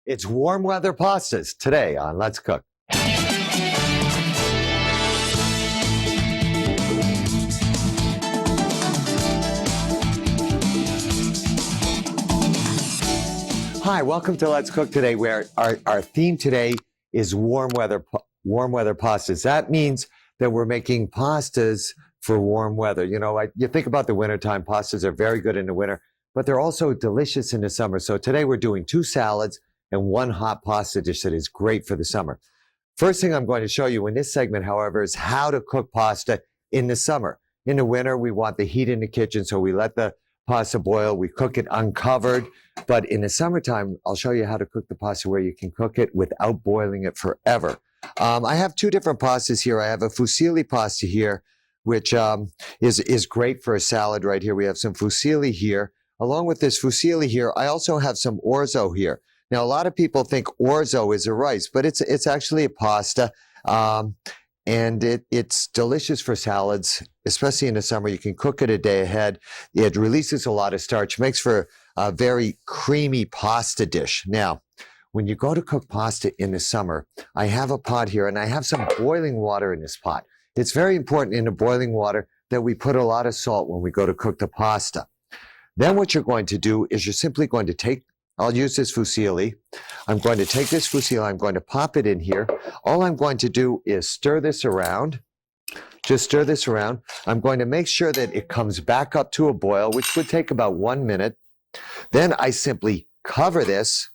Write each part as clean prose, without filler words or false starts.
It's warm weather pastas today on Let's Cook. Hi, welcome to Let's Cook today, where our theme today is warm weather pastas. That means that we're making pastas for warm weather. You know, you think about the wintertime, pastas are very good in the winter, but they're also delicious in the summer. So today we're doing 2 salads and 1 hot pasta dish that is great for the summer. First thing I'm going to show you in this segment, however, is how to cook pasta in the summer. In the winter, we want the heat in the kitchen, so we let the pasta boil. We cook it uncovered. But in the summertime, I'll show you how to cook the pasta where you can cook it without boiling it forever. I have 2 different pastas here. I have a fusilli pasta here, which is great for a salad right here. We have some fusilli here. Along with this fusilli here, I also have some orzo here. Now, a lot of people think orzo is a rice, but it's actually a pasta, and it's delicious for salads, especially in the summer. You can cook it a day ahead. It releases a lot of starch, makes for a very creamy pasta dish. Now, when you go to cook pasta in the summer, I have a pot here, and I have some boiling water in this pot. It's very important in the boiling water that we put a lot of salt when we go to cook the pasta. Then what you're going to do is you're simply going to take, I'll use this fusilli. I'm going to take this fusilli, I'm going to pop it in here. All I'm going to do is stir this around. Just stir this around. I'm going to make sure that it comes back up to a boil, which would take about 1 minute. Then I simply cover this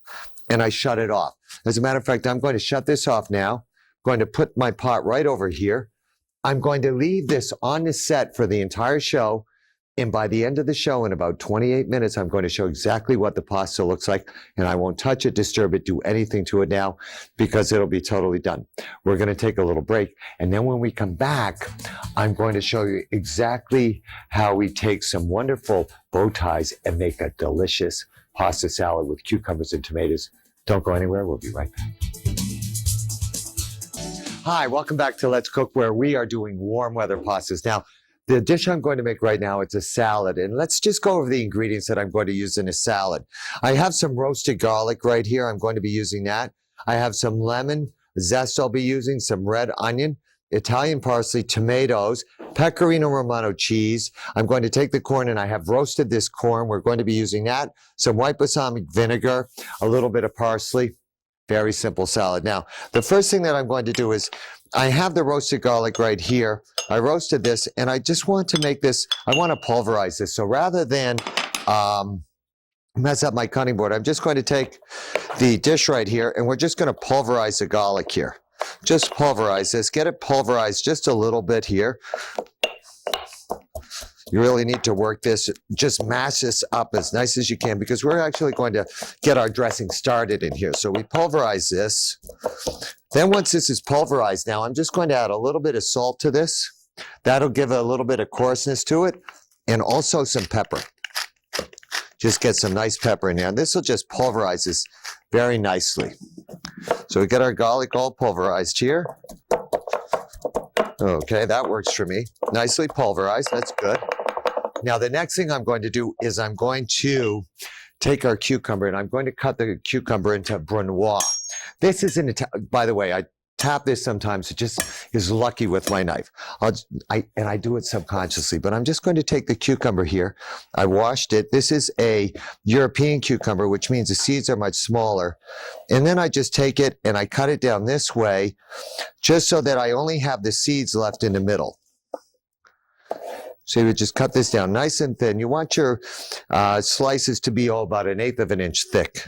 and I shut it off. As a matter of fact, I'm going to shut this off now. I'm going to put my pot right over here. I'm going to leave this on the set for the entire show. And by the end of the show, in about 28 minutes, I'm going to show exactly what the pasta looks like. And I won't touch it, disturb it, do anything to it now, because it'll be totally done. We're going to take a little break. And then when we come back, I'm going to show you exactly how we take some wonderful bow ties and make a delicious pasta salad with cucumbers and tomatoes. Don't go anywhere. We'll be right back. Hi, welcome back to Let's Cook, where we are doing warm weather pastas. Now, the dish I'm going to make right now, it's a salad. And let's just go over the ingredients that I'm going to use in a salad. I have some roasted garlic right here. I'm going to be using that. I have some lemon zest I'll be using, some red onion, Italian parsley, tomatoes, pecorino romano cheese. I'm going to take the corn, and I have roasted this corn. We're going to be using that. Some white balsamic vinegar, a little bit of parsley. Very simple salad. Now, the first thing that I'm going to do is I have the roasted garlic right here. I roasted this, and I just want to make this, I want to pulverize this. So rather than mess up my cutting board, I'm just going to take the dish right here, and we're just going to pulverize the garlic here. Just pulverize this. Get it pulverized just a little bit here. You really need to work this. Just mash this up as nice as you can, because we're actually going to get our dressing started in here. So we pulverize this. Then once this is pulverized, now I'm just going to add a little bit of salt to this. That'll give a little bit of coarseness to it, and also some pepper. Just get some nice pepper in there. And this will just pulverize this very nicely. So we get our garlic all pulverized here. Okay, that works for me. Nicely pulverized, that's good. Now the next thing I'm going to do is I'm going to take our cucumber, and I'm going to cut the cucumber into brunoise. This is by the way, I tap this sometimes. It just is lucky with my knife. I do it subconsciously, but I'm just going to take the cucumber here. I washed it. This is a European cucumber, which means the seeds are much smaller. And then I just take it and I cut it down this way, just so that I only have the seeds left in the middle. So you would just cut this down nice and thin. You want your slices to be about 1/8 of an inch thick.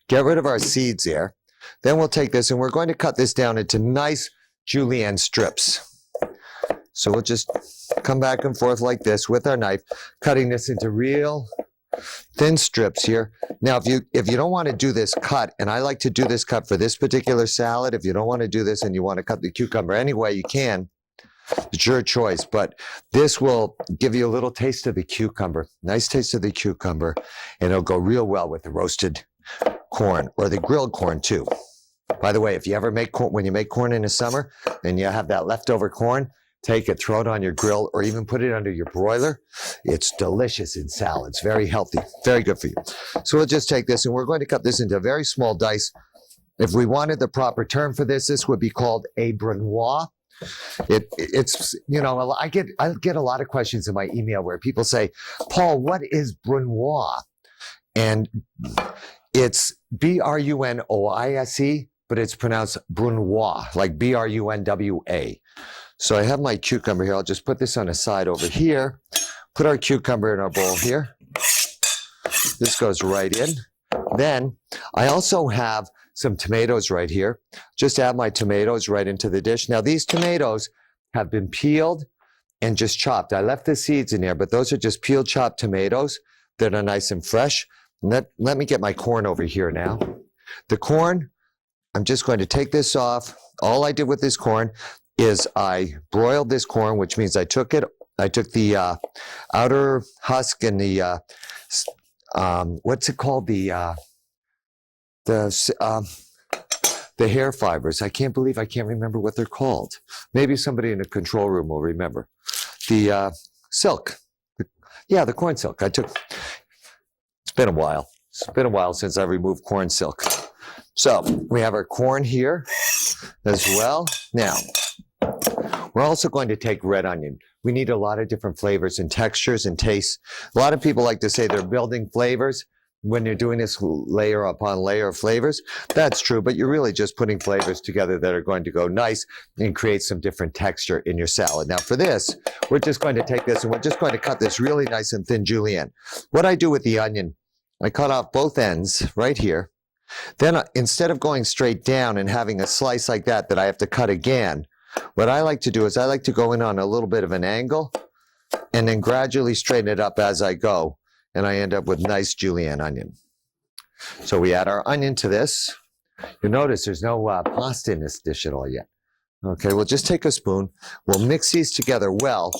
Get rid of our seeds there. Then we'll take this, and we're going to cut this down into nice julienne strips. So we'll just come back and forth like this with our knife, cutting this into real thin strips here. Now, if you don't want to do this cut, and I like to do this cut for this particular salad, if you don't want to do this and you want to cut the cucumber anyway, you can. It's your choice, but this will give you a little taste of the cucumber, nice taste of the cucumber, and it'll go real well with the roasted corn, or the grilled corn too. By the way, if you ever make corn, when you make corn in the summer and you have that leftover corn, take it, throw it on your grill, or even put it under your broiler. It's delicious in salads, very healthy, very good for you. So we'll just take this and we're going to cut this into very small dice. If we wanted the proper term for this, this would be called a brunoise. It's, you know, I get a lot of questions in my email where people say, Paul, what is brunoise? And it's B-R-U-N-O-I-S-E, but it's pronounced brunoise, like B-R-U-N-W-A. So I have my cucumber here. I'll just put this on a side over here. Put our cucumber in our bowl here. This goes right in. Then I also have some tomatoes right here. Just add my tomatoes right into the dish. Now these tomatoes have been peeled and just chopped. I left the seeds in there, but those are just peeled, chopped tomatoes that are nice and fresh. Let me get my corn over here now. The corn, I'm just going to take this off. All I did with this corn is I broiled this corn, which means I took the outer husk and the, what's it called? The hair fibers. I can't believe I can't remember what they're called. Maybe somebody in the control room will remember. The silk. The corn silk. It's been a while. It's been a while since I removed corn silk. So we have our corn here as well. Now, we're also going to take red onion. We need a lot of different flavors and textures and tastes. A lot of people like to say they're building flavors when you're doing this layer upon layer of flavors. That's true, but you're really just putting flavors together that are going to go nice and create some different texture in your salad. Now for this, we're just going to take this and we're just going to cut this really nice and thin julienne. What I do with the onion, I cut off both ends right here. Then instead of going straight down and having a slice like that I have to cut again, what I like to do is I like to go in on a little bit of an angle and then gradually straighten it up as I go. And I end up with nice julienne onion. So we add our onion to this. You'll notice there's no pasta in this dish at all yet. Okay, we'll just take a spoon. We'll mix these together well.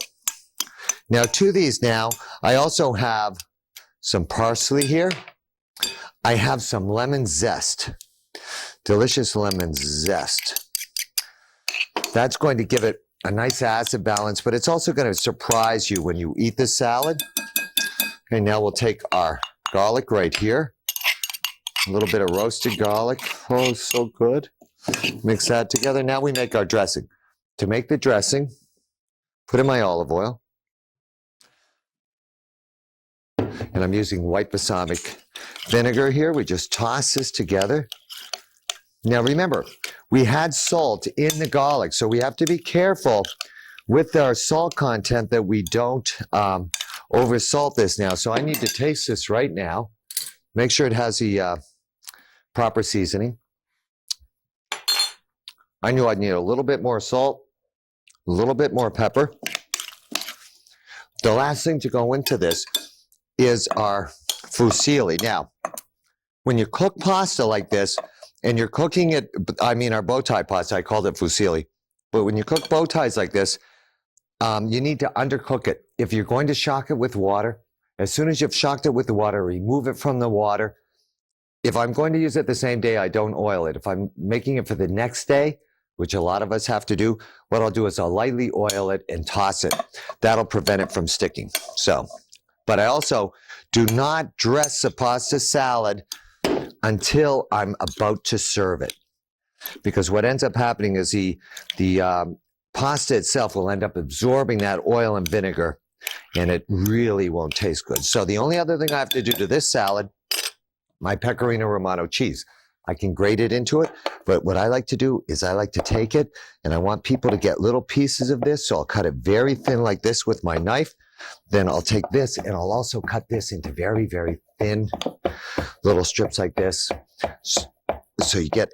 Now to these I also have some parsley here. I have some lemon zest. Delicious lemon zest. That's going to give it a nice acid balance, but it's also going to surprise you when you eat the salad. Okay, now we'll take our garlic right here. A little bit of roasted garlic. Oh, so good. Mix that together. Now we make our dressing. To make the dressing, put in my olive oil. And I'm using white balsamic vinegar here. We just toss this together. Now remember, we had salt in the garlic, so we have to be careful with our salt content that we don't over salt this now. So I need to taste this right now. Make sure it has the proper seasoning. I knew I'd need a little bit more salt, a little bit more pepper. The last thing to go into this is our fusilli. Now, when you cook pasta like this, and you're cooking it, our bow tie pasta, I called it fusilli. But when you cook bow ties like this, you need to undercook it. If you're going to shock it with water, as soon as you've shocked it with the water, remove it from the water. If I'm going to use it the same day, I don't oil it. If I'm making it for the next day, which a lot of us have to do, what I'll do is I'll lightly oil it and toss it. That'll prevent it from sticking. But I also do not dress a pasta salad until I'm about to serve it. Because what ends up happening is the pasta itself will end up absorbing that oil and vinegar, and it really won't taste good. So the only other thing I have to do to this salad, my pecorino romano cheese. I can grate it into it, but what I like to do is I like to take it, and I want people to get little pieces of this, so I'll cut it very thin like this with my knife. Then I'll take this, and I'll also cut this into very, very thin little strips like this. So you get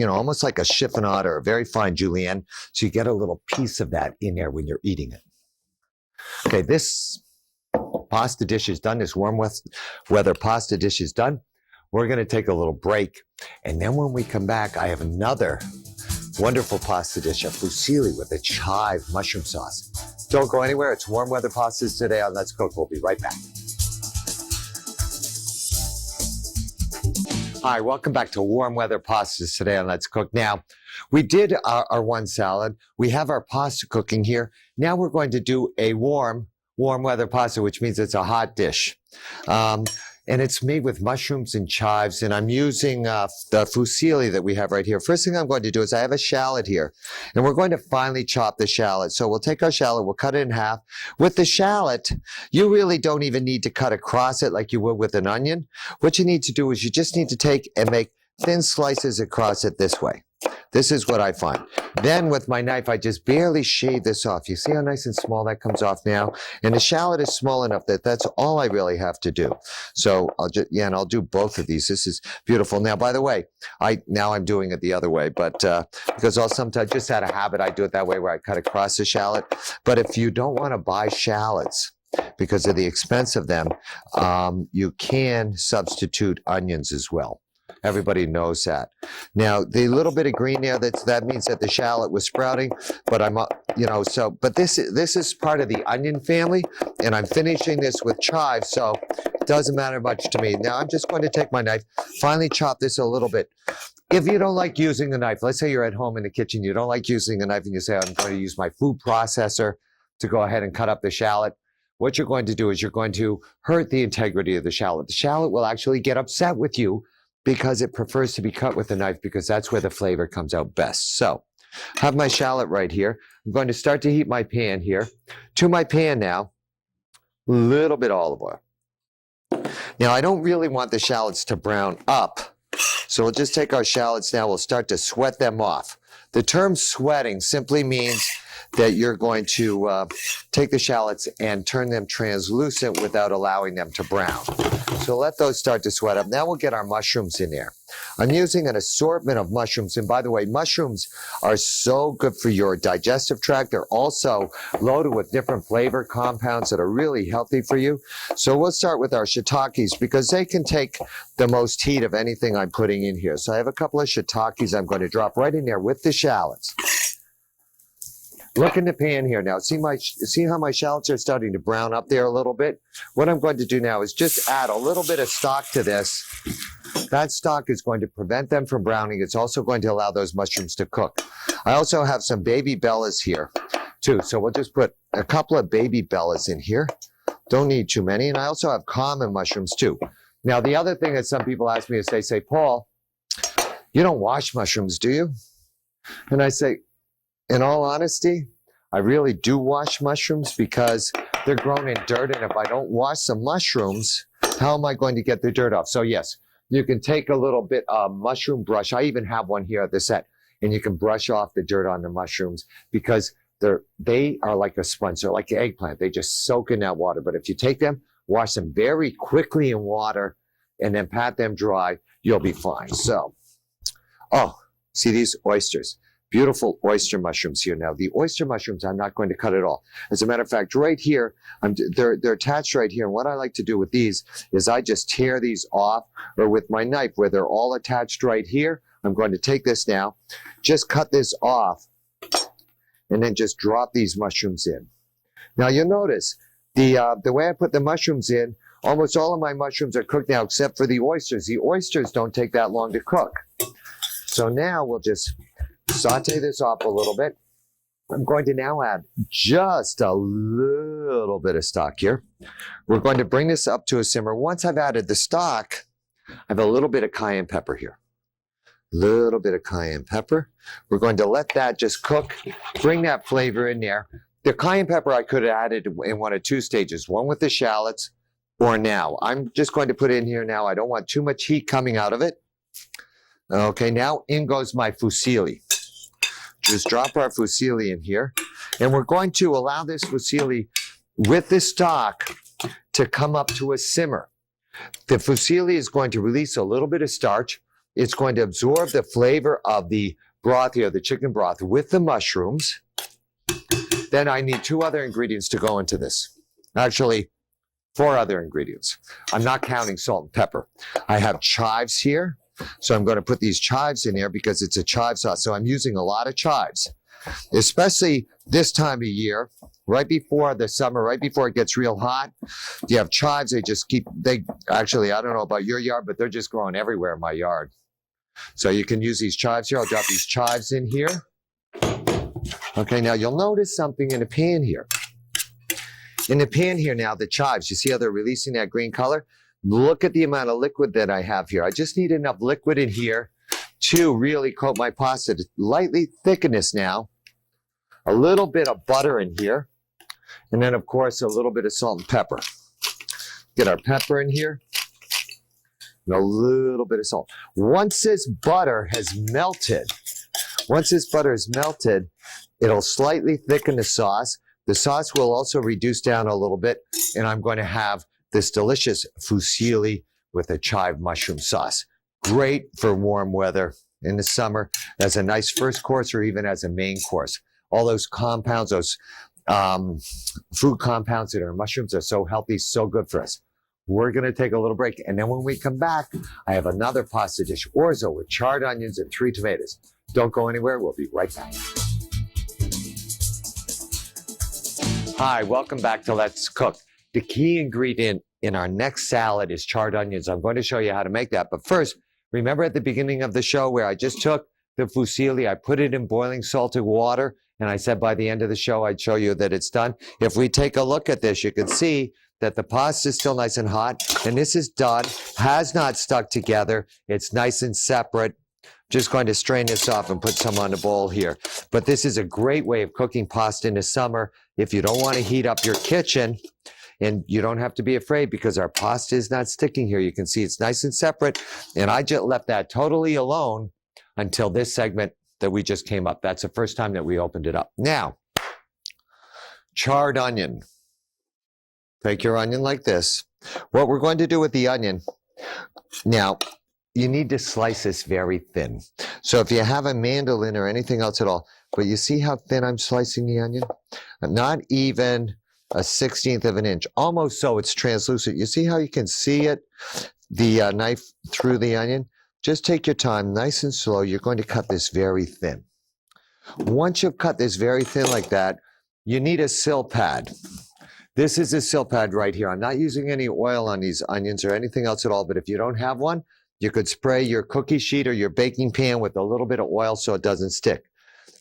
almost like a chiffonade or a very fine julienne. So you get a little piece of that in there when you're eating it. Okay, this pasta dish is done. This warm weather pasta dish is done. We're going to take a little break. And then when we come back, I have another wonderful pasta dish, a fusilli with a chive mushroom sauce. Don't go anywhere. It's warm weather pastas today on Let's Cook. We'll be right back. Hi, welcome back to Warm Weather Pastas today on Let's Cook. Now, we did our one salad. We have our pasta cooking here. Now we're going to do a warm weather pasta, which means it's a hot dish. And it's made with mushrooms and chives, and I'm using the fusilli that we have right here. First thing I'm going to do is I have a shallot here, and we're going to finely chop the shallot. So we'll take our shallot, we'll cut it in half. With the shallot, you really don't even need to cut across it like you would with an onion. What you need to do is you just need to take and make thin slices across it this way. This is what I find. Then with my knife, I just barely shave this off. You see how nice and small that comes off now? And the shallot is small enough that that's all I really have to do. So I'll just, and I'll do both of these. This is beautiful. Now, by the way, now I'm doing it the other way, but because I'll sometimes, just out of habit, I do it that way where I cut across the shallot. But if you don't want to buy shallots because of the expense of them, you can substitute onions as well. Everybody knows that. Now, the little bit of green there, that means that the shallot was sprouting, but but this is part of the onion family, and I'm finishing this with chives, so it doesn't matter much to me. Now, I'm just going to take my knife, finally chop this a little bit. If you don't like using a knife, let's say you're at home in the kitchen, you don't like using a knife, and you say, I'm going to use my food processor to go ahead and cut up the shallot. What you're going to do is you're going to hurt the integrity of the shallot. The shallot will actually get upset with you because it prefers to be cut with a knife because that's where the flavor comes out best. So, I have my shallot right here. I'm going to start to heat my pan here. To my pan now, a little bit of olive oil. Now, I don't really want the shallots to brown up, so we'll just take our shallots now. We'll start to sweat them off. The term sweating simply means that you're going to take the shallots and turn them translucent without allowing them to brown. So let those start to sweat up. Now we'll get our mushrooms in there. I'm using an assortment of mushrooms. And by the way, mushrooms are so good for your digestive tract. They're also loaded with different flavor compounds that are really healthy for you. So we'll start with our shiitakes because they can take the most heat of anything I'm putting in here. So I have a couple of shiitakes I'm going to drop right in there with the shallots. Look in the pan here now. See how my shallots are starting to brown up there a little bit? What I'm going to do now is just add a little bit of stock to this. That stock is going to prevent them from browning. It's also going to allow those mushrooms to cook. I also have some baby bellas here too. So we'll just put a couple of baby bellas in here. Don't need too many. And I also have common mushrooms too. Now, the other thing that some people ask me is they say, Paul, you don't wash mushrooms, do you? And I say, in all honesty, I really do wash mushrooms because they're grown in dirt. And if I don't wash some mushrooms, how am I going to get the dirt off? So yes, you can take a little bit of mushroom brush. I even have one here at the set. And you can brush off the dirt on the mushrooms because they are like a sponge. They're like the eggplant. They just soak in that water. But if you take them, wash them very quickly in water, and then pat them dry, you'll be fine. So, see these oysters. Beautiful oyster mushrooms here. Now, the oyster mushrooms, I'm not going to cut at all. As a matter of fact, right here, they're attached right here. And what I like to do with these is I just tear these off, or with my knife where they're all attached right here. I'm going to take this now, just cut this off, and then just drop these mushrooms in. Now, you'll notice the way I put the mushrooms in, almost all of my mushrooms are cooked now except for the oysters. The oysters don't take that long to cook. So now we'll just saute this off a little bit. I'm going to now add just a little bit of stock here. We're going to bring this up to a simmer. Once I've added the stock, I have a little bit of cayenne pepper here. Little bit of cayenne pepper. We're going to let that just cook, bring that flavor in there. The cayenne pepper I could have added in one of two stages, one with the shallots or now. I'm just going to put it in here now. I don't want too much heat coming out of it. Okay, now in goes my fusilli. Just drop our fusilli in here. And we're going to allow this fusilli with the stock to come up to a simmer. The fusilli is going to release a little bit of starch. It's going to absorb the flavor of the broth here, the chicken broth, with the mushrooms. Then I need two other ingredients to go into this. Actually, 4 other ingredients. I'm not counting salt and pepper. I have chives here. So I'm going to put these chives in here because it's a chive sauce. So I'm using a lot of chives. especially this time of year, right before the summer, right before it gets real hot. You have chives, actually, I don't know about your yard, but they're just growing everywhere in my yard. So you can use these chives here. I'll drop these chives in here. Okay, now you'll notice something in the pan here. In the pan here now, the chives, you see how they're releasing that green color? Look at the amount of liquid that I have here. I just need enough liquid in here to really coat my pasta to lightly thicken this now. A little bit of butter in here. And then, of course, a little bit of salt and pepper. Get our pepper in here. And a little bit of salt. Once this butter has melted, it'll slightly thicken the sauce. The sauce will also reduce down a little bit, and I'm going to have this delicious fusilli with a chive mushroom sauce. Great for warm weather in the summer as a nice first course or even as a main course. All those compounds, those food compounds that are in mushrooms are so healthy, so good for us. We're going to take a little break, and then when we come back, I have another pasta dish, orzo with charred onions and 3 tomatoes. Don't go anywhere. We'll be right back. Hi, welcome back to Let's Cook. The key ingredient in our next salad is charred onions. I'm going to show you how to make that. But first, remember at the beginning of the show where I just took the fusilli, I put it in boiling salted water, and I said by the end of the show, I'd show you that it's done. If we take a look at this, you can see that the pasta is still nice and hot, and this is done, has not stuck together. It's nice and separate. Just going to strain this off and put some on the bowl here. But this is a great way of cooking pasta in the summer if you don't want to heat up your kitchen, and you don't have to be afraid because our pasta is not sticking here. You can see it's nice and separate, and I just left that totally alone until this segment that we just came up. That's the first time that we opened it up. Now, charred onion. Take your onion like this. What we're going to do with the onion, now, you need to slice this very thin. So if you have a mandolin or anything else at all, but you see how thin I'm slicing the onion? Not even a 1/16 of an inch, almost so it's translucent. You see how you can see it, the knife through the onion? Just take your time, nice and slow. You're going to cut this very thin. Once you've cut this very thin like that, you need a sill pad. This is a sill pad right here. I'm not using any oil on these onions or anything else at all, but if you don't have one, you could spray your cookie sheet or your baking pan with a little bit of oil so it doesn't stick.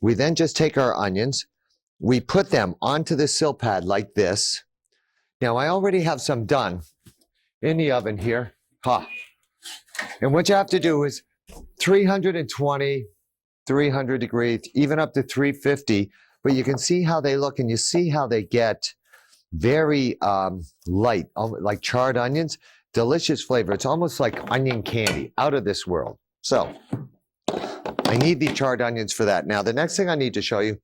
We then just take our onions, we put them onto the sill pad like this. Now I already have some done in the oven here. And what you have to do is 320, 300 degrees, even up to 350, but you can see how they look and you see how they get very light, like charred onions. Delicious flavor. It's almost like onion candy, out of this world. So I need the charred onions for that. Now, the next thing I need to show you,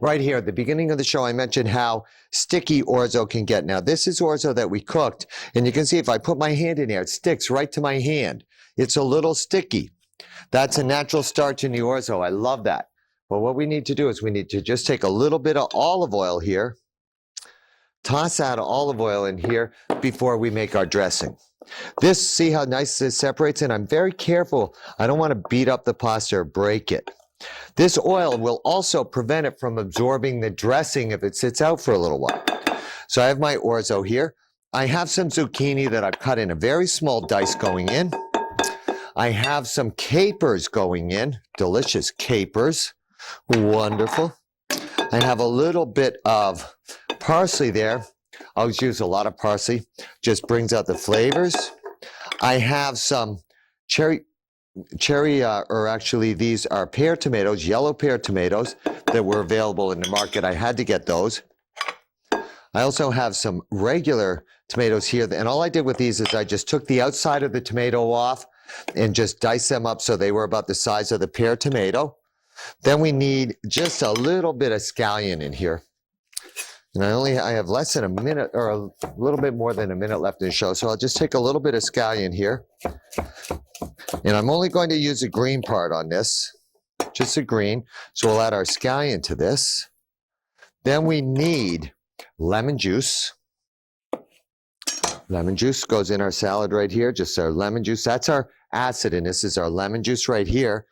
right here at the beginning of the show, I mentioned how sticky orzo can get. Now, this is orzo that we cooked, and you can see if I put my hand in there, it sticks right to my hand. It's a little sticky. That's a natural starch in the orzo. I love that. But what we need to do is we need to just take a little bit of olive oil here, toss out olive oil in here before we make our dressing. This, see how nice this separates? And I'm very careful. I don't want to beat up the pasta or break it. This oil will also prevent it from absorbing the dressing if it sits out for a little while. So I have my orzo here. I have some zucchini that I've cut in a very small dice going in. I have some capers going in, delicious capers, wonderful. I have a little bit of parsley there. I always use a lot of parsley, just brings out the flavors. I have some or actually these are pear tomatoes, yellow pear tomatoes that were available in the market. I had to get those. I also have some regular tomatoes here, and all I did with these is I just took the outside of the tomato off and just diced them up so they were about the size of the pear tomato. Then we need just a little bit of scallion in here. And I have less than a minute or a little bit more than a minute left in the show. So I'll just take a little bit of scallion here. And I'm only going to use the green part on this, just the green. So we'll add our scallion to this. Then we need lemon juice. Lemon juice goes in our salad right here, just our lemon juice. That's our acid, and this is our lemon juice right here.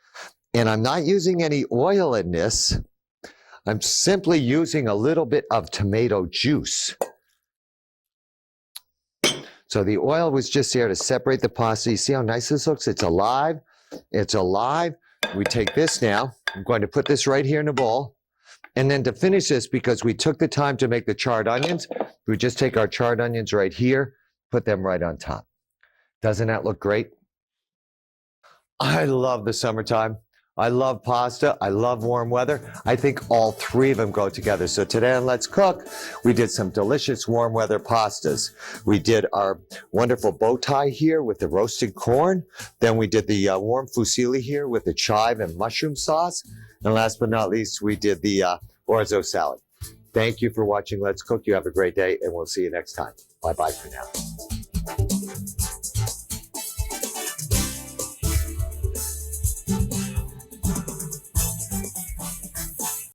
And I'm not using any oil in this. I'm simply using a little bit of tomato juice. So the oil was just there to separate the pasta. You see how nice this looks? It's alive. It's alive. We take this now. I'm going to put this right here in a bowl. And then to finish this, because we took the time to make the charred onions, we just take our charred onions right here, put them right on top. Doesn't that look great? I love the summertime. I love pasta. I love warm weather. I think all three of them go together. So today on Let's Cook, we did some delicious warm weather pastas. We did our wonderful bow tie here with the roasted corn. Then we did the warm fusilli here with the chive and mushroom sauce. And last but not least, we did the orzo salad. Thank you for watching Let's Cook. You have a great day, and we'll see you next time. Bye-bye for now.